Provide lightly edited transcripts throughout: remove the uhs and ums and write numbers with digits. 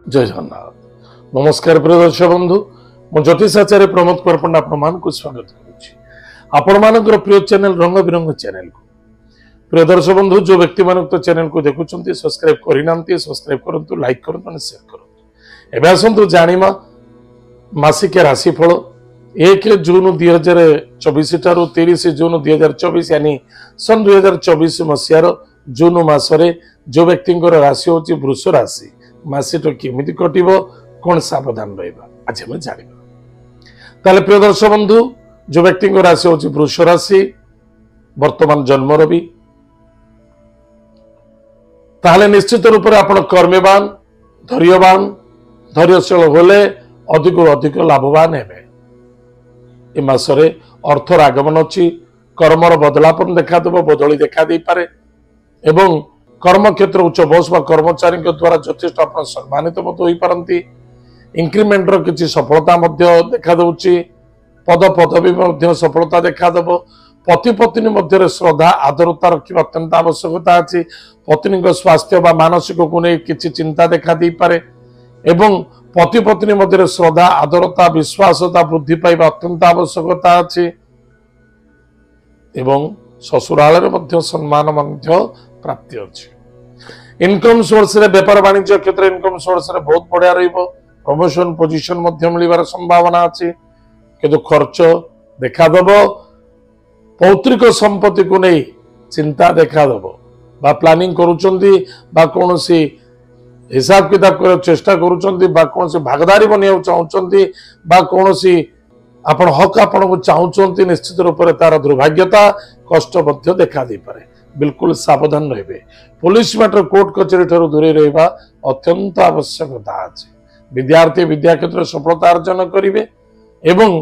जय जगन्नाथ नमस्कार प्रिय दर्शक बंधु मु ज्योतिषाचार्य प्रमोद कुमार आपण को स्वागत करुच्ची प्रिय चैनल रंग बिरंग चैनल को प्रिय दर्शक बंधु जो व्यक्ति मान तो चैनल को देखुं सब्सक्राइब करना सब्सक्राइब करूँ लाइक करूँ शेयर करूँ एवं आसतु जाना मासिक राशिफल 1 जून 2024 ठारू 30 जून 2024 यानी सन 2024 मसीहार जून मासरे जो व्यक्ति राशि होची वृष राशि मासिक केमिति कटिबो कौन सावधान रहिबा आज हम जानिबा ताले प्रिय दर्शक बंधु जो व्यक्ति राशि होची वृष राशि वर्तमान जन्म रवि ताले निश्चित रूप से आपण कर्मवान धैर्यशील होले अधिक अधिक लाभवान हेबे ए मासरे अर्थर आगमन अच्छी कर्मर बदलापन देखा देव बदली देखा दे पारे एवं कर्म क्षेत्र उच्च बॉस व कर्मचारी द्वारा यथेष्ट आप सम्मानित हो पारती इंक्रीमेंट किसी सफलता देखा दूची पद पदवी सफलता देखा देव पति पत्नी मध्य श्रद्धा आदरता रखा अत्यंत आवश्यकता अच्छी पत्नी स्वास्थ्य व मानसिक को नहीं किसी चिंता देखा दे पारे एवं पति पत्नी मध्य श्रद्धा आदरता विश्वासता वृद्धि पाइबा अत्यंत आवश्यकता अच्छी एवं ससुराल सम्मान प्राप्ति अच्छी इनकम सोर्स रे व्यापार वाणिज्य क्षेत्र इनकम सोर्स रे बहुत बढ़िया रहिबो प्रमोशन पोजीशन मध्य मिलिबार संभावना अछि किंतु खर्च देखा देबो पौत्रिक संपत्ति को नहीं चिंता देखा देबो बा प्लानिंग करूचंती बा कोनोसी हिसाब किताब कर चेष्टा करूचंती बा कोनोसी भागदारी बनिया चाहउचंती बा कोनोसी आपण हक आपण को चाहउचंती निश्चित रूप से तार दुर्भाग्यता कष्ट मध्य देखा दे पारे बिल्कुल सावधान रहिबे पुलिस मैटर कोर्ट कचेरी ठारू दूरे रहिबा अत्यंत आवश्यकता अछि विद्यार्थी विद्या क्षेत्र सफलता अर्जन करिवे एवं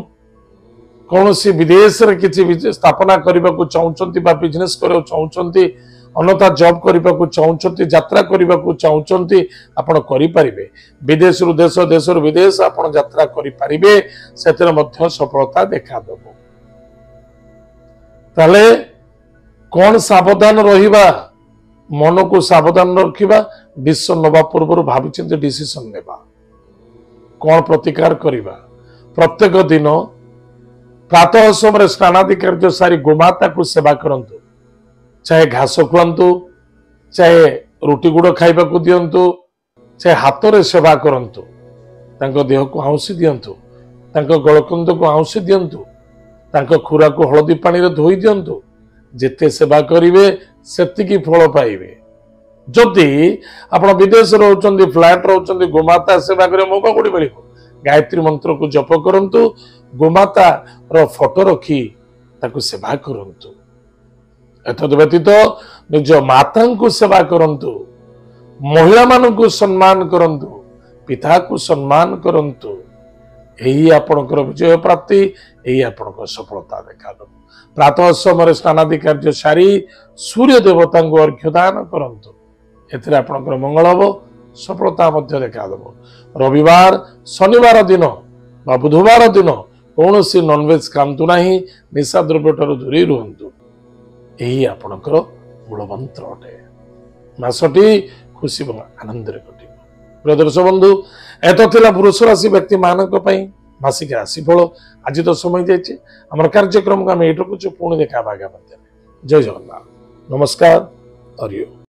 कोनोसी विदेश रे किछि स्थापना करबा को चाहउचंती बा बिजनेस करियो चाहउचंती अन्यथा जॉब करबा को चाहउचंती यात्रा करबा को चाहउचंती आपण करि परिबे विदेश रु देश देश रु विदेश आपण यात्रा करि परिबे सेतरे मध्य सफलता देखा देबो ताले कौन सावधान रहिबा मन को सावधान रखिबा डिसीजन नबा पूर्व भाविचिंत डिसीजन नेबा कौन प्रतिकार करिबा प्रत्येक दिन प्रातः समय स्नानादि कार्य सारी गोमाता को सेवा करंतु चाहे घास खुआंतु चाहे रुटी गुड़ खाइबा को दियंतु चाहे हाथ रे सेवा करंतु तांको देह को आउसी दियंतु तांको गलकंद को आउसी दियंतु तांको खुरा को हळदी पानी रे धोई दियंतु जिते सेवा करिवे सेतिकी फल पाइबे जदि आपण विदेश रहउचंदी फ्लैट रहउचंदी गोमाता सेवा करे मौका कोडी मिलिबो गायत्री मंत्र को जप करंतु गोमाता रो फोटो रखी ताको सेवा करंतु एतद व्यतीत निज माता को सेवा करंतु महिला मान को सम्मान करंतु पिता को सम्मान करंतु यही आपणकर विजय प्राप्ति यही आपणकर सफलता देखा दो प्रातः समय स्नानादि कार्य सारी सूर्य देवता को अर्घ्यदान करंतु एथिरे आपणकर मंगल हबो सफलता मध्य देखा दो रविवार शनिवार दिन बा बुधवार दिन कौनसी नॉनवेज खातु नहीं निशा द्रव्य ठारू दूरी रुहंतु यही आपणकर मूल मंत्र अटे मासटी खुशी आनंद कटे प्रिय दर्शक बंधु एत थिला वृष राशि व्यक्ति मानक पई मासिक राशिफल आज तो समय जाइए आम कार्यक्रम को आम ये रखुचु पुणी देखा जय जगन्नाथ नमस्कार हरि ओम।